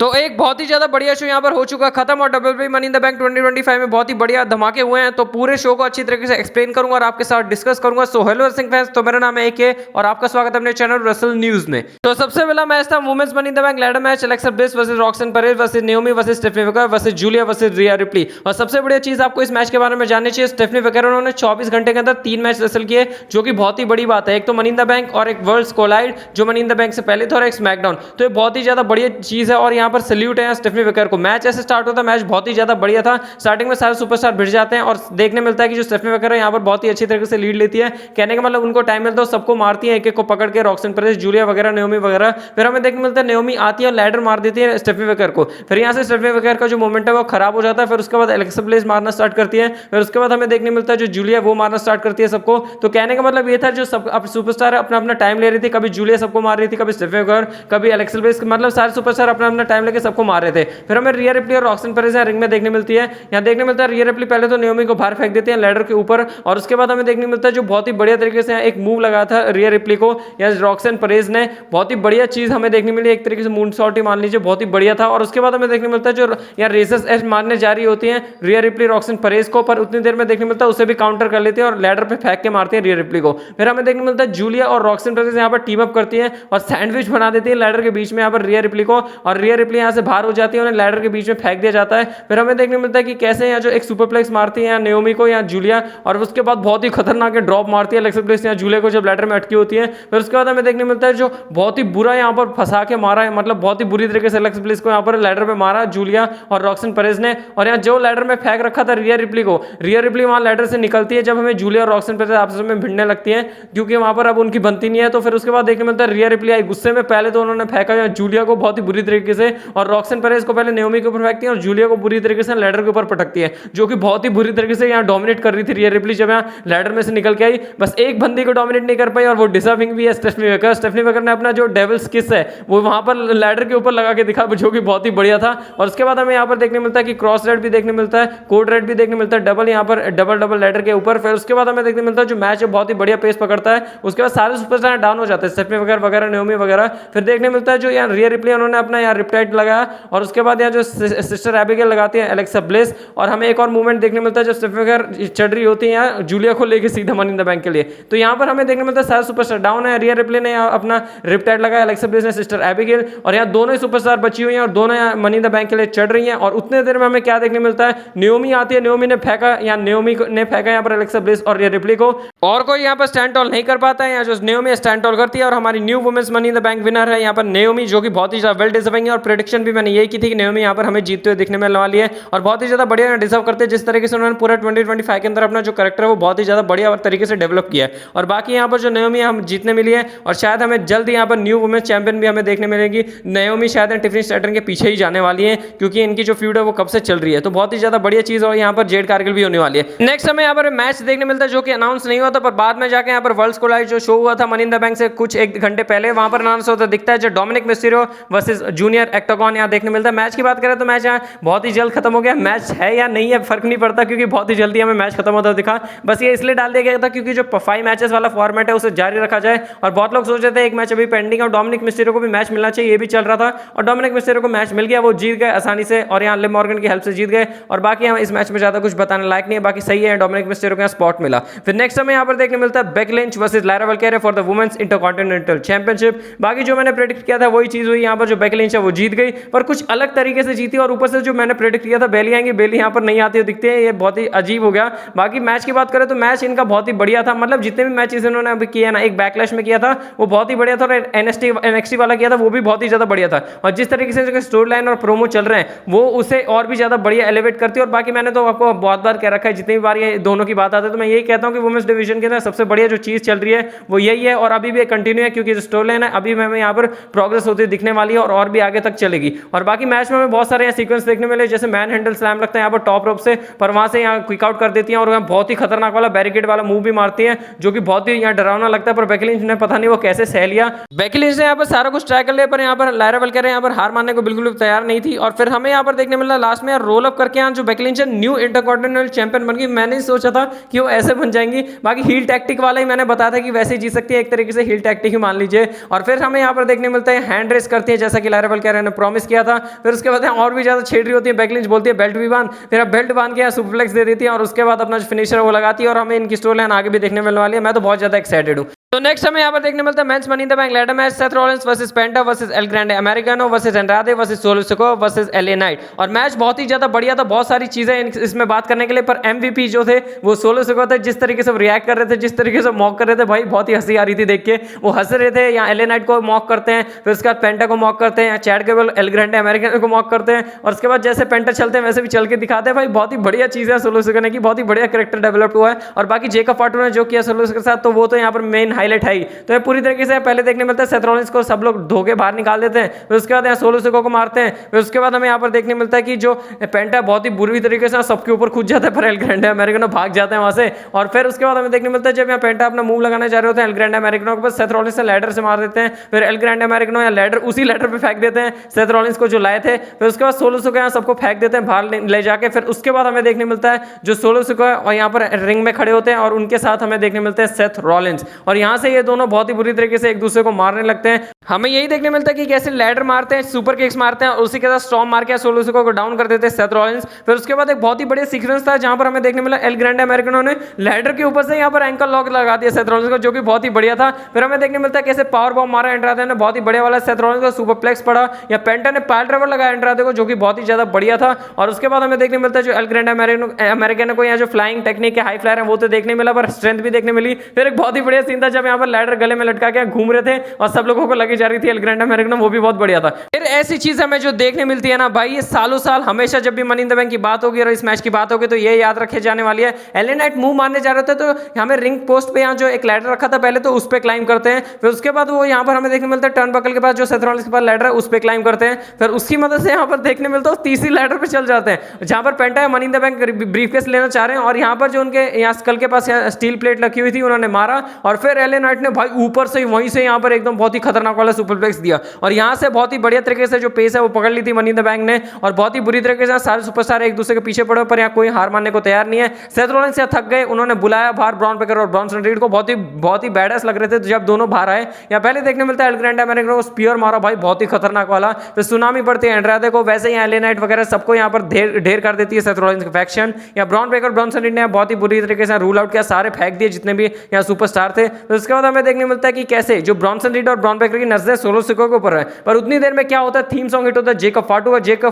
तो एक बहुत ही ज्यादा बढ़िया शो यहाँ पर हो चुका खत्म और WWE money in the bank 2025 में बहुत ही बढ़िया धमाके हुए हैं। तो पूरे शो को अच्छी तरीके से एक्सप्लेन करूंगा और आपके साथ डिस्कस करूंगा। सो हेलो रेसलिंग फैंस, तो मेरा नाम है AK और आपका स्वागत है अपने चैनल रेसल न्यूज में। तो सबसे पहला मैच था women's money in the bank ladder match, Alexa Bliss versus Roxanne Perez versus Naomi versus Stephanie Vaquer versus Giulia versus Rhea Ripley. और सबसे बढ़िया चीज आपको इस मैच के बारे में जाननी चाहिए, स्टेफनी वेकर उन्होंने 24 घंटे के अंदर 3 मैच रेसल किए, जो कि बहुत ही बड़ी बात है। एक तो मनी इन द बैंक और एक वर्ल्ड्स कोलाइड जो मनी इन द बैंक से पहले था, और एक स्मैकडाउन। तो ये बहुत ही ज्यादा बढ़िया चीज है और यहाँ पर सैल्यूट है स्टेफनी वेकर को। मैच ऐसे स्टार्ट होता है, मैच बहुत ही ज्यादा बढ़िया था। स्टार्टिंग में सारे सुपरस्टार भिड़ जाते हैं और देखने मिलता है कि जो स्टेफनी वेकर है यहाँ पर बहुत ही अच्छी तरीके से लीड लेती है। कहने का मतलब उनको टाइम मिलता है, सबको मारती है, एक एक को पकड़ के, रॉक्सन परेज, जूलिया वगैरह, नेओमी वगैरह। फिर हमें देखने मिलता है नेओमी आती है और लैडर मार देती है स्टेफनी वेकर को। फिर यहाँ से स्टेफनी वेकर का जो मोमेंट है वो खराब हो जाता है। फिर उसके बाद एलेक्सा ब्लिस मारना स्टार्ट करती है। फिर उसके बाद हमें देखने मिलता है जो जूलिया वो मारना स्टार्ट करती है सबको। तो कहने का मतलब ये था जो सब अब सुपरस्टार अपना अपना टाइम ले रही थी, कभी जूलिया सबको मार रही थी, कभी स्टेफनी वेकर, कभी एलेक्सा ब्लिस, मतलब सारे सुपरस्टार अपना अपना टाइम लेके सबको मार रहे थे। फिर हमें रिया रिप्ली और रॉक्सन परेज रिंग में देखने मिलती है। यहाँ देखने मिलता है रिया रिप्ली पहले तो नेओमी को बाहर फेंक देते हैं लैडर के ऊपर, और उसके बाद हमें देखने मिलता है जो बहुत ही बढ़िया तरीके से एक मूव लगाया था रिया रिप्ली को या रॉक्सन परेज ने। बहुत ही बढ़िया चीज हमें देखने मिली, एक तरीके से मून शॉट ही मान लीजिए, बहुत ही बढ़िया था। और उसके बाद हमें देखने मिलता है जो यहाँ रेसेस एज मारने जा रही होती है रिया रिप्ली रॉक्सन परेज को, पर उतनी देर में देखने मिलता है उसे भी काउंटर कर लेते हैं और लैडर पे फेंक के मारते हैं रिया रिप्ली को। फिर हमें देखने मिलता है जूलिया और रॉक्सन परेज यहाँ पर टीम अप करती है और सैंडविच बना देती है लैडर के बीच में यहाँ पर रिया रिप्ली को, और रिया रिप्ली यहाँ से बाहर हो जाती है, उन्हें लैडर के बीच में फेंक दिया जाता है। फिर हमें देखने मिलता है कि कैसे यहाँ जो एक सुपरप्लेक्स मारती है नेओमी को या जूलिया, और उसके बाद बहुत ही खतरनाक ड्रॉप मारती है एलेक्सा ब्लिस या जूलिया को जब लैडर में अटकी होती है। फिर उसके बाद हमें देखने मिलता है जो बहुत ही बुरा यहाँ पर फंसा के मारा है, मतलब बहुत ही बुरी तरीके से एलेक्सा ब्लिस को यहाँ पर लैडर पे मारा जूलिया और रॉक्सन परेज ने। और यहाँ जो लैडर में फेंक रखा था रिया रिप्ली को, रिया रिप्ली वहां लैडर से निकलती है जब हमें जूलिया और रॉक्सन परेज आपस में भिड़ने लगती है, क्योंकि वहां पर अब उनकी बनती नहीं है। तो फिर उसके बाद देखने मिलता है रिया रिप्ली आई गुस्से में, पहले तो उन्होंने फेंका जूलिया को बहुत ही बुरी तरीके से, और रॉक्सन परेज को पहले नेओमी के ऊपर फेंकती है और जूलिया को बुरी तरीके से लैडर के ऊपर पटकती है, जो कि बहुत ही बुरी तरीके से यहाँ डोमिनेट कर रही थी रिया रिप्ली जब यहाँ लैडर में से निकल के आई। बस एक बंदी को डोमिनेट नहीं कर पाई और वो डिजर्विंग भी है स्टेफनी वेकर। स्टेफनी वेकर ने अपना जो डेविल्स किस है वो वहां पर लैडर के ऊपर लगा के दिखा, जो कि बहुत ही बढ़िया था। और उसके बाद हमें यहाँ पर देखने मिलता है कि क्रॉस रेड भी देखने मिलता है, कोड रेड भी देखने मिलता है, डबल यहाँ पर डबल लैडर के ऊपर। फिर उसके बाद हमें देखने मिलता है जो मैच बहुत ही बढ़िया पेस पकड़ता है। उसके बाद सारे सुपरस्टार डाउन हो जाते हैं, स्टेफनी वेकर वगैरह, नेओमी वगैरह। फिर देखने मिलता है जो यहाँ रिया रिप्ली उन्होंने अपना यहाँ रिप्टाइट लगाया, और उसके बाद यहाँ जो सिस्टर एबिगेल लगाती है एलेक्सा ब्लिस। और हमें एक और मूवमेंट देखने मिलता है जब स्टेफनी वेकर चढ़ रही होती है यहाँ जूलिया को लेके सीधा मनी इन द बैंक के लिए। तो यहाँ पर हमें देखने मिलता है सारे सुपरस्टार डाउन है, रिया रिप्ली ने अपना रिप्टाइट लगाया, एलेक्सा ब्लिस ने सिस्टर एबिगेल, और यहाँ दोनों ही सुपरस्टार बची हुई हैं और दोनों यहाँ मनी इन द बैंक के लिए चढ़ रही हैं। और उतने देर में हमें क्या देखने मिलता है, नेओमी आती है, नेओमी ने फेंका यहाँ पर एलेक्सा ब्लिस और रिया रिप्ली को, और कोई यहाँ पर स्टैंड टॉल नहीं कर पाता है। यहाँ जो नेओमी स्टैंड टॉल करती है और हमारी new women's money in the bank winner है यहाँ पर नेओमी, जो कि बहुत ही ज्यादा वेल डिजर्विंग है। और प्रेडिक्शन भी मैंने यही की थी कि नेओमी यहाँ पर हमें जीतते हुए दिखने मिलने वाली है और बहुत ही ज्यादा बढ़िया डिजर्व करते हैं, जिस तरीके से उन्होंने पूरा 2025 के अंदर अपना जो कैरेक्टर है वो बहुत ही ज्यादा बढ़िया तरीके से डेवलप किया है। और बाकी यहाँ पर जो नेओमी हम जीतने मिली है, और शायद हमें जल्द यहाँ पर न्यू वुमेन्स चैंपियन भी हमें देखने मिलेगी। नेओमी शायद टिफनी स्ट्रैटन के पीछे ही जाने वाली है, क्योंकि इनकी जो फ्यूड है वो कब से चल रही है। तो बहुत ही ज्यादा बढ़िया चीज, और यहाँ पर जेड कारगिल भी होने वाली है। नेक्स्ट हमें यहाँ पर मैच देखने मिलता है जो कि अनाउंस नहीं हुआ था, पर बाद में जाके यहाँ पर वर्ल्ड्स कोलाइड जो शो हुआ था मनी इन द बैंक से कुछ एक घंटे पहले, वहां पर अनाउंस होता दिखता है जो डोमिनिक मिस्टीरियो वर्सेस जूनियर एक्टोगन यहाँ देखने मिलता है। मैच की बात करें तो मैच यहाँ बहुत ही जल्द खत्म हो गया। मैच है या नहीं है फर्क नहीं पड़ता, क्योंकि बहुत ही जल्दी हमें मैच खत्म होता दिखा। बस ये इसलिए डाल दिया गया था क्योंकि जो 5 मैचेस वाला फॉर्मेट है उसे जारी रखा जाए, और बहुत लोग सोच रहे थे एक मैच अभी पेंडिंग है और डोमिनिक मिस्टीरियो को भी मैच मिलना चाहिए, ये भी चल रहा था। और डोमिनिक मिस्टीरियो को मैच मिल गया, वो जीत गए आसानी से, और यहाँ लिव मॉर्गन की हेल्प से जीत गए। और बाकी हम इस मैच में ज्यादा कुछ बताने लायक नहीं है, बाकी सही है, डोमिनिक मिस्टीरियो को यहाँ स्पॉट मिला। फिर नेक्स्ट हमें यहाँ पर देखने मिलता है Becky Lynch versus Lyra Valkyria for the women's intercontinental championship. बाकी जो मैंने प्रेडिक्ट किया था वही चीज हुई, यहाँ पर जो बेकी लिंच है वो जीत गई, पर कुछ अलग तरीके से जीती। और ऊपर से जो मैंने प्रेडिक्ट किया था बेली आएंगे, बेली यहाँ पर नहीं आती हो दिखते हैं, ये बहुत ही अजीब हो गया। बाकी मैच की बात करें तो मैच इनका बहुत ही बढ़िया था, मतलब जितने भी मैचेस इन्होंने अभी किए ना, एक बैकलैश में किया था वो बहुत ही बढ़िया था, और NXT वाला किया था वो भी बहुत ही ज्यादा बढ़िया था। और जिस तरीके से स्टोरी लाइन और प्रोमो चल रहे हैं वो उसे और भी ज्यादा बढ़िया एलिवेट करती है। और बाकी मैंने तो आपको बहुत बार कह रखा है, जितनी बार ये दोनों की बात आती है तो मैं यही कहता हूँ कि वुमेन्स डिवीजन के अंदर सबसे बढ़िया जो चीज चल रही है वो यही है, और अभी भी कंटिन्यू है, क्योंकि जो स्टोरी लाइन है अभी हमें यहाँ पर प्रोग्रेस होती दिखने वाली है और भी आगे तक चलेगी। और बाकी मैच में हमें बहुत सारे सीक्वेंस देखने मिले, जैसे मैन हैंडल स्लैम लगता है यहाँ पर टॉप रोप से, पर वहां से यहाँ क्विक आउट कर देती है और बहुत ही खतरनाक वाला बैरिकेड वाला मूव भी मारती है, जो कि बहुत ही यहाँ डरावना लगता है। पर बेकी लिंच ने पता नहीं वो कैसे सह लिया। बेकी लिंच ने यहाँ पर सारा कुछ ट्राई कर लिया, पर यहाँ पर लायरा वल्किरिया यहाँ पर हार मानने को बिल्कुल भी तैयार नहीं थी। और फिर हमें यहाँ पर देखने मिला लास्ट में रोल अप करके यहाँ जो Becky Lynch new intercontinental champion बन गई। मैंने सोचा था कि वो ऐसे बन जाएंगी, बाकी हील टैक्टिक वाला ही मैंने बताया था कि वैसे ही जीत सकती है, एक तरीके से हील टैक्टिक ही मान लीजिए। और फिर हमें यहाँ पर देखने मिलता है हैंड रेस करती है, जैसा कि लायरा वल्किरिया ने प्रॉमिस किया था। फिर उसके बाद और भी ज्यादा छेड़ रही होती है, बैकलिंच बोलती है बेल्ट भी बांध, फिर अब बेल्ट बांध के सुपरफ्लेक्स दे देती है और उसके बाद अपना जो फिनिशर है वो लगाती है और हमें इनकी स्टोरी लाइन आगे भी देखने मिलने वाली है। मैं तो बहुत ज्यादा एक्साइटेड हूँ। तो नेक्स्ट हमें यहाँ पर देखने मिलता है men's money in the bank ladder match, Seth Rollins versus Penta versus El Grande Americano versus Andrade versus Solo Sikoa versus LA Knight. और मैच बहुत ही ज्यादा बढ़िया था, बहुत सारी चीजें इसमें बात करने के लिए, पर एमवीपी जो थे वो सोलो सिकोआ थे। जिस तरीके से रिएक्ट कर रहे थे, जिस तरीके से मॉक कर रहे थे भाई, बहुत ही हंसी आ रही थी देख के। वो हंस रहे थे, यहाँ एलए नाइट को मॉक करते हैं, फिर उसके बाद पेंटा को मॉक करते हैं, chat cable L Grande americano को मॉक करते हैं, और उसके बाद जैसे पेंटा चलते हैं वैसे भी चल के दिखाते हैं। भाई बहुत ही बढ़िया चीज है सोलो सिकोआ की, बहुत ही बढ़िया कैरेक्टर डेवलप हुआ है। और बाकी जेकब फाटू ने जो किया सोलो के साथ, तो वो तो यहाँ पर मेन हाईलाइट है ही। तो पूरी तरीके से पहले देखने मिलता है सेथ रॉलिंस को सब लोग धोके बाहर निकाल देते हैं, फिर उसके बाद यहाँ सोलो सिकोआ को मारते हैं, फिर उसके बाद हमें यहाँ पर देखने मिलता है कि जो पेंटा बहुत ही बुरी तरीके से सबके ऊपर कूद जाता है, पर एल ग्रैंडे अमेरिकानो भाग जाते हैं वहां से। और फिर उसके बाद हमें देखने मिलता है जब यहाँ पेंटा अपना मूव लगाने जा रहे होते हैं एल ग्रैंडे अमेरिकानो के पास, सेथ रॉलिंस से लैडर से मार देते हैं, फिर एल ग्रैंडे अमेरिकानो या लैडर उसी लैडर पे फेंक देते हैं सेथ रॉलिंस को जो लाए थे। फिर उसके बाद सोलो सिकोआ यहाँ सबको फेंक देते हैं बाहर ले जाके। फिर उसके बाद हमें देखने मिलता है जो सोलो सिकोआ और यहाँ पर रिंग में खड़े होते हैं और उनके साथ हमें देखने मिलते हैं सेथ रॉलिंस, और यहाँ से ये दोनों बहुत ही बुरी तरीके से एक दूसरे को मारने लगते हैं। हमें यही देखने मिलता है कि कैसे लैडर मारते हैं, सुपर किक्स मारते हैं और उसी के साथ स्टॉर्म मार के सोलो सिकोआ को डाउन कर देते हैं सेथ रॉलिंस। फिर उसके बाद एक बहुत ही बढ़िया सीक्वेंस था जहां पर हमें देखने मिला एल ग्रैंडे अमेरिकानो ने लैडर के ऊपर से यहां पर एंकल लॉक लगा दिया सेथ रॉलिंस को, जो कि बहुत ही बढ़िया था। फिर हमें देखने मिलता है कैसे पावर बॉम्ब मारा एंड्राडे ने, बहुत ही बढ़िया वाला सेथ रॉलिंस को सुपरप्लेक्स पड़ा, या पेंटा ने पाइल ड्राइवर लगाया एंड्राडे को, जो कि बहुत ही ज्यादा बढ़िया था। और उसके बाद हमें देखने मिलता है जो एल ग्रैंडे अमेरिकानो को यहाँ जो फ्लाइंग टेक्निक है, हाई फ्लायर है, वो तो देखने मिला, पर स्ट्रेंथ भी देखने मिली। फिर एक बहुत ही बढ़िया सीन था जब यहाँ पर लैडर गले में लटका के घूम रहे थे और सब लोगों को लगी जा रही थी एल ग्रैंडे अमेरिकानो, वो भी बहुत बढ़िया था। फिर ऐसी चीज हमें जो देखने मिलती है ना भाई, ये सालों साल हमेशा जब भी मनी इन द बैंक की बात होगी और इस मैच की बात होगी तो ये याद रखे जाने वाली है। एलए नाइट मूव मारने जा रहे थे तो हमें रिंग पोस्ट पे यहाँ जो एक लैडर रखा था पहले, तो उस पे क्लाइम करते हैं। फिर उसके बाद वो यहाँ पर हमें देखने मिलता है टर्न बकल के पास जो सेथ रॉलिंस के पास लैडर है उस पे क्लाइम करते हैं। फिर उसकी मदद से यहाँ पर देखने मिलता है तीसरी लैडर पे चल जाते हैं, जहां पर Penta money in the bank briefcase लेना चाह रहे हैं, और यहाँ पर जो उनके यहाँ स्कल के पास स्टील प्लेट रखी हुई थी उन्होंने मारा, और फिर एलए नाइट ने भाई ऊपर से वहीं से यहाँ पर एकदम बहुत ही खतरनाक वाला सुपरप्लेक्स दिया, और यहाँ से बहुत ही बढ़िया तरीके से जो पेस है वो पकड़ ली थी मनी इन द बैंक ने, और बहुत ही बुरी तरीके से सारे सुपरस्टार एक दूसरे के पीछे पड़े, पर यहाँ कोई हार मानने को तैयार नहीं है। सेथ रॉलिंस यहाँ थक गए, उन्होंने बुलाया बाहर ब्रॉन ब्रेकर और ब्रॉन्सन रीड को, बहुत ही बैडएस लग रहे थे जब दोनों बाहर आए। यहाँ पहले देखने मिलता है एल ग्रैंडे अमेरिकानो को स्पीयर मारा भाई, बहुत ही खतरनाक वाला, फिर सुनामी पड़ती है एंड्राडे को, वैसे ही एलए नाइट वगैरह सबको यहाँ पर ढेर कर देती है सेथ रॉलिंस की फैक्शन। या ब्रॉन ब्रेकर ब्रॉन्सन रीड ने बहुत ही बुरी तरीके से रूल आउट किया, सारे फेंक दिए जितने भी यहाँ सुपरस्टार थे। तो उसके बाद हमें देखने मिलता है कि कैसे जो ब्रॉन्सन रीड और ब्रॉन ब्रेकर की नजरें सोलो सिकोआ के ऊपर है, पर उतनी देर में क्या होता है, थीम सॉन्ग हिट होता है, जेकब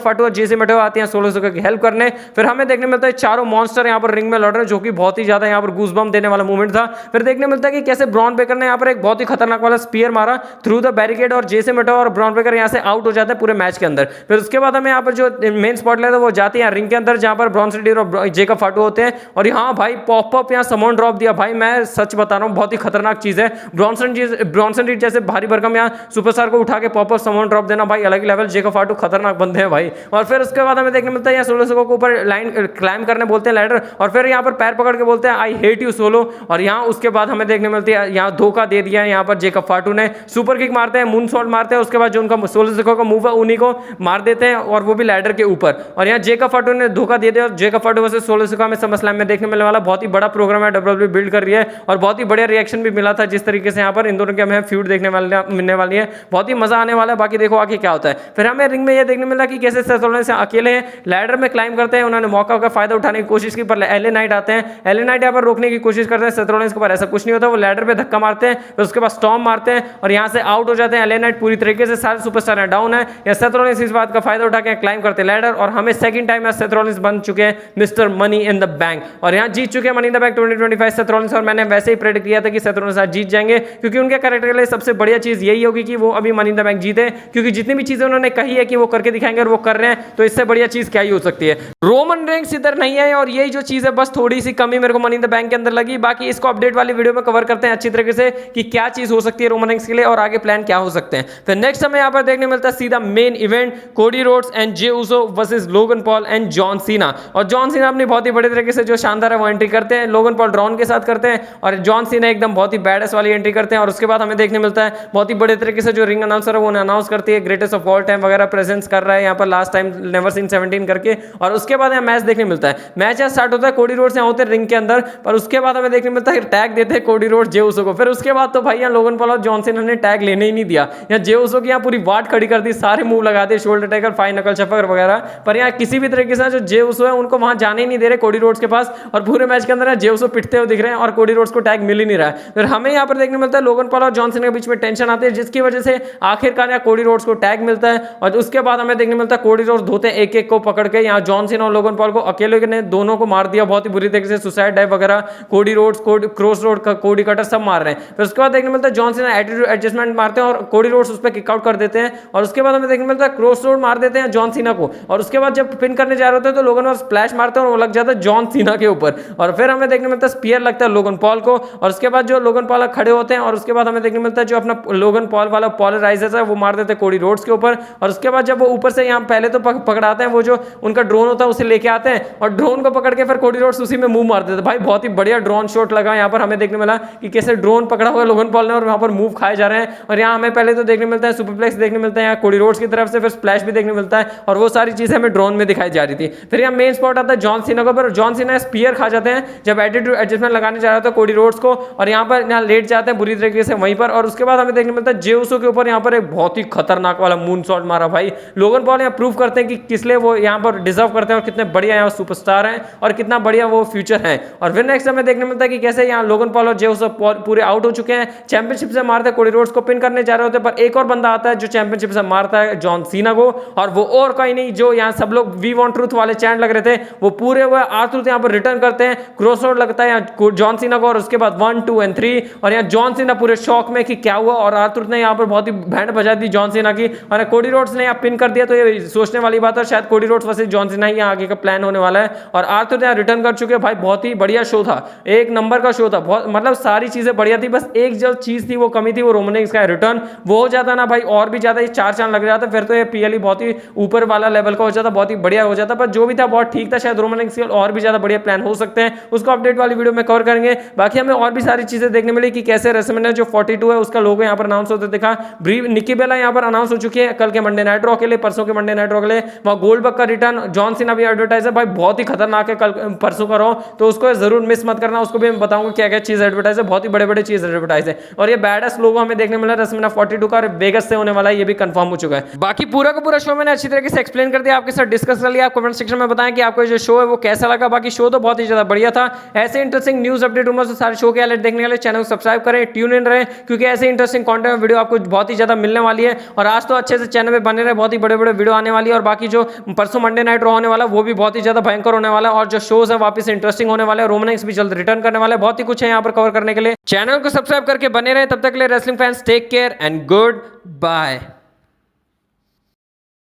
फाटू और जेसी मेटो आते हैं सोलो सिकोआ की हेल्प करने। फिर हमें देखने मिलता है चारों मॉन्स्टर यहाँ पर रिंग में लड़ रहे हैं, जो कि बहुत ही ज्यादा यहाँ पर गूज़बम्प देने वाला मूवमेंट था। फिर देखने मिलता है कि कैसे ब्रॉन ब्रेकर ने यहाँ पर एक बहुत ही खतरनाक वाला स्पीयर मारा थ्रू द बैरिकेड, और जेसी मेटो और ब्रॉन ब्रेकर यहाँ से आउट हो जाते हैं पूरे मैच के अंदर। फिर उसके बाद हमें यहाँ पर जो मेन स्पॉटलाइट है वो जाती है रिंग के अंदर, जहाँ पर ब्रॉन्सन रीड और जेकब फाटू होते हैं, और यहाँ भाई पॉप यहाँ समन ड्रॉप दिया भाई, मैं सच बता रहा हूँ बहुत ही खतरनाक चीज है। ब्रॉन्सन रीड जैसे भारी भरकम यहाँ सुपरस्टार को उठा के पॉप समन ड्रॉप देना भाई अलग लेवल, जेकब फाटू खतरनाक बंदे हैं भाई। और फिर उसके बाद हमें देखने मिलता है यहाँ सोलो सिकोआ को ऊपर लाइन क्लाइम करने बोलते हैं लैडर, और फिर यहाँ पर पैर पकड़ के बोलते हैं आई हेट यू सोलो, और यहाँ उसके बाद हमें देखने मिलती है यहाँ धोखा दे दिया है यहाँ पर जेकब फाटू ने, सुपर किक मारते हैं, मून शॉट मारते हैं, उसके बाद जो उनका सोलो सिकोआ का मूव है उन्हीं को मार देते हैं, और वो भी लैडर के ऊपर। और यहाँ जेकब फाटू ने धोखा दे दिया, और जेकब फाटू वर्सेस सोलो सिकोआ में SummerSlam में देखने मिलने वाला बहुत ही बड़ा प्रोग्राम है WWE बिल्ड कर रही है, और बहुत ही बढ़िया रिएक्शन भी मिला था जिस तरीके से यहाँ पर इन दोनों के हमें फ्यूड देखने मिलने वाली है, बहुत ही मजा आने वाला है। बाकी देखो आगे क्या होता है। फिर हमें रिंग में ये देखने मिला कि कैसे सेथ रॉलिंस अकेले हैं, लैडर में क्लाइम करते हैं, उन्होंने मौका का फायदा उठाने की कोशिश की, पर एलए नाइट आते हैं, एलए नाइट यहाँ पर रोकने की कोशिश करते हैं सेथ रॉलिंस के, पर ऐसा कुछ नहीं होता, वो लैडर पे धक्का मारते हैं, फिर उसके बाद स्टॉर्म मारते हैं और यहाँ से आउट हो जाते हैं एलए नाइट पूरी तरीके से, सारे सुपरस्टार डाउन है। या सेथ रॉलिंस इस बात का फायदा उठा के क्लाइम करते लैडर, और हमें सेकंड टाइम यहाँ सेथ रॉलिंस बन चुके हैं mister money in the bank, और यहाँ जीत चुके हैं money in the bank 2025 Seth Rollins, और मैंने वैसे ही प्रेडिक्ट किया था कि सेथ रॉलिंस आज जीत जाएंगे, क्योंकि उनके कैरेक्टर के लिए सबसे बढ़िया चीज यही होगी कि वो अभी मनी इन द बैंक जीते, क्योंकि जितनी भी चीजें उन्होंने कही है कि वो करके दिखाएंगे और वो कर रहे हैं, तो इससे बढ़िया चीज क्या ही हो सकती है। रोमन रेंस इधर नहीं है, और यही जो चीज है बस थोड़ी सी कमी मेरे को मनी इन द बैंक के अंदर लगी। बाकी इसको अपडेट वाली वीडियो में कवर करते हैं अच्छी तरीके से कि क्या चीज हो सकती है रोमन रेंस के लिए और आगे प्लान क्या हो सकते हैं। फिर नेक्स्ट हमें यहाँ पर देखने मिलता है सीधा main event, Cody Rhodes and J Uso versus Logan Paul and John Cena, और जॉन सीना अपनी बहुत ही बड़े तरीके से जो शानदार है वो एंट्री करते हैं, लोगन पॉल ड्रॉन के साथ करते हैं, और जॉन सीना एकदम बहुत ही बैडस वाली एंट्री करते हैं और उसके बाद हमें देखने मिलता है बहुत ही बड़े तरीके से जो रिंग अनाउंसर है वो अनाउंस करती है ग्रेटेस्ट ऑफ ऑल टाइम वगैरह प्रेजेंस कर रहा है यहाँ पर लास्ट टाइम नेवर सीन 17 करके। और उसके बाद यहाँ मैच देखने मिलता है, मैच यहाँ स्टार्ट होता है, कोडी रोड्स यहाँ होते हैं रिंग के अंदर, पर उसके बाद हमें देखने मिलता है टैग देते हैं कोडी रोड्स जे उसो को। फिर उसके बाद तो भाई यहाँ लोगन पॉल और जॉन सीना ने टैग लेने ही नहीं दिया, यहाँ जे उसो की यहाँ पूरी वाट खड़ी कर दी, सारे मूव लगा दिए, शोल्डर टैकर, फाइन नकल चफर वगैरह, पर यहाँ किसी भी तरीके से जो जे उसो है उनको वहां जाने ही नहीं दे रहे कोडी रोड्स के पास, और पूरे मैच के अंदर जे उसो पिटते हुए दिख रहे हैं और कोडी रोड्स को टैग मिल ही नहीं रहा है। फिर हमें यहाँ पर देखने मिलता है लोगन पॉल और जॉन सीना के बीच में टेंशन आती है, जिसकी वजह से आखिरकार यहाँ कोडी रोड्स को टैग मिलता है। और उसके बाद हमें देखने मिलता है कोडी रोड्स धोते हैं एक एक को पकड़ के, यहाँ जॉन सीना और लोगन पॉल को अकेले ने दोनों को मार दिया बहुत ही बुरी तरीके से, सुसाइड डाइव वगैरह, कोडी रोड्स क्रॉस रोड कोडी कटर सब मार रहे हैं। फिर उसके बाद देखने मिलता है जॉन सीना एटीट्यूड एडजस्टमेंट मारते हैं और कोडी रोड्स उस पर किक आउट कर देते हैं। और उसके बाद हमें देखने मिलता है क्रॉस रोड मार देते हैं जॉन सीना को, और उसके बाद जब पिन करने जा रहे होते हैं तो लोगन पॉल स्प्लैश मारते हैं और वो लग जाता है जॉन सीना के ऊपर, और फिर हमें देखने मिलता है स्पीयर लगता है लोगन पॉल को। और उसके बाद जो लोगन पॉल खड़े होते हैं और उसके बाद हमें देखने मिलता है जो अपना लोगन पॉल वाला पॉलराइजर है वो मार देते हैं कोडी रोड्स के ऊपर। और उसके बाद जब वो ऊपर से यहाँ पहले तो पकड़ाते हैं, वो जो उनका ड्रोन होता है उसे लेके आते हैं और ड्रोन को पकड़ के फिर कोडी रोड्स उसी में मूव मार देते हैं। भाई बहुत ही बढ़िया ड्रोन शॉट लगा यहाँ पर, हमें देखने मिला कि कैसे ड्रोन पकड़ा हुआ है लोगन पॉल ने और वहां पर मूव खाए जा रहे हैं। और यहाँ हमें पहले तो देखने मिलता है सुपरप्लेक्स देखने मिलता है यहाँ कोडी रोड्स की तरफ से, फिर स्प्लैश भी देखने मिलता है, और वो सारी चीजें हमें ड्रोन में दिखाई जा रही थी। फिर यहाँ मेन स्पॉट आता है जॉन सीना को, पर जॉन सीना स्पीयर खा जाते हैं जब एटीट्यूड एडजस्टमेंट लगाने जा रहा था कोडी रोड्स को, और यहाँ पर यहाँ लेट जाते हैं बुरी तरीके से वहीं पर। और उसके बाद हमें देखने मिलता है जे उसो के ऊपर यहाँ पर एक बहुत ही खतरनाक वाला मून शॉट मारा। भाई लोगन पॉल यहाँ प्रूव करते हैं कि किस लिए वो यहाँ पर डिजर्व करते हैं और कितने बढ़िया यहाँ सुपरस्टार हैं और कितना बढ़िया वो फ्यूचर है। और फिर नेक्स्ट हमें देखने मिलता है कि कैसे यहाँ लोगन पॉल और जे उसो पूरे आउट हो चुके हैं, चैंपियनशिप से मारते हैं, कोडी रोड्स को पिन करने जा रहे होते हैं, पर एक और बंदा आता है जो चैंपियनशिप से मारता है जॉन सीना को, और वो और कहीं नहीं जो यहाँ सब लोग वी वांट ट्रूथ वाले चैंट लग रहे थे वो पूरे वो आर-ट्रूथ यहाँ पर रिटर्न करते हैं, क्रॉस रोड लगता है यहाँ जॉन सीना को, और उसके बाद 1 2 और 3, और यहाँ जॉन सीना पूरे शॉक में कि क्या हुआ, और आर-ट्रूथ ने यहाँ पर बहुत ही बैंड बजा दी जॉन सीना की, और कोडी रोड्स ने यहाँ पिन कर दिया। तो ये सोचने वाली बात है, शायद Cody Rhodes versus John Cena ही यहाँ आगे का प्लान होने वाला है, और आर-ट्रूथ यहाँ रिटर्न कर चुके हैं। भाई बहुत ही बढ़िया शो था, एक नंबर का शो था, बहुत मतलब सारी चीजें बढ़िया थी, बस एक जो चीज थी वो कमी थी वो रोमन रेंस का रिटर्न, वो हो जाता ना भाई और भी ज्यादा ये 4 चांद लग जाता, फिर तो ये पीएलई बहुत ही ऊपर वाला लेवल का हो जाता, बहुत ही बढ़िया हो जाता। पर जो भी था बहुत ठीक था, शायद रोमन रेंस के और भी ज्यादा बढ़िया प्लान हो सकते हैं, उसको अपडेट वाली वीडियो में कवर करेंगे। बाकी हमें और भी सारी चीजें देखने मिली कि कैसे रेसलमेनिया जो 42 है उसका लोगो यहाँ पर अनाउंस होते दिखा, निकी बेला यहाँ पर अनाउंस हो चुकी है कल के मंडे नाइट रॉ के लिए, परसों के मंडे नाइट रॉ के लिए, वहाँ गोल्डबर्ग का रिटर्न, जॉन सीना भी एडवर्टाइज है, भाई बहुत ही खतरनाक है कल परसों का रॉ, तो उसको जरूर मिस मत करना, उसको भी मैं बताऊंगा क्या क्या चीज एडवर्टाइज है, बहुत ही बड़े बड़े चीज एडवर्टाइज है। और ये बैडस लोगो हमें देखने मिला रेसलमेनिया 42 का, वेगस से होने वाला है, ये भी कंफर्म हो चुका है। बाकी पूरा का पूरा शो मैंने अच्छी तरीके से एक्सप्लेन कर दिया, आपके साथ डिस्कस कर लिया, आप कमेंट सेक्शन में बताएं कि आपको जो शो है वो कैसा लगा। बाकी शो तो बहुत ही ज्यादा बढ़िया था, ऐसे इंटरेस्टिंग न्यूज अपडेट रूमर्स तो सारे शो के अलर्ट देखने के लिए चैनल को सब्सक्राइब करें, ट्यून इन रहे, क्योंकि ऐसे इंटरेस्टिंग कंटेंट वीडियो आपको बहुत ही ज्यादा मिलने वाली है। और आज तो अच्छे से चैनल पे बने रहे, बहुत ही बड़े बड़े वीडियो आने वाली है, और बाकी जो परसों मंडे नाइट रॉ होने वाला वो भी बहुत ही ज्यादा भयंकर होने वाला है, और जो शोज है वापस इंटरेस्टिंग होने वाले हैं, रोमन रेंस भी जल्द रिटर्न करने वाले हैं, बहुत ही कुछ है यहाँ पर कवर करने के लिए। चैनल को सब्सक्राइब करके बने रहे, तब तक के लिए wrestling fans take care and good bye.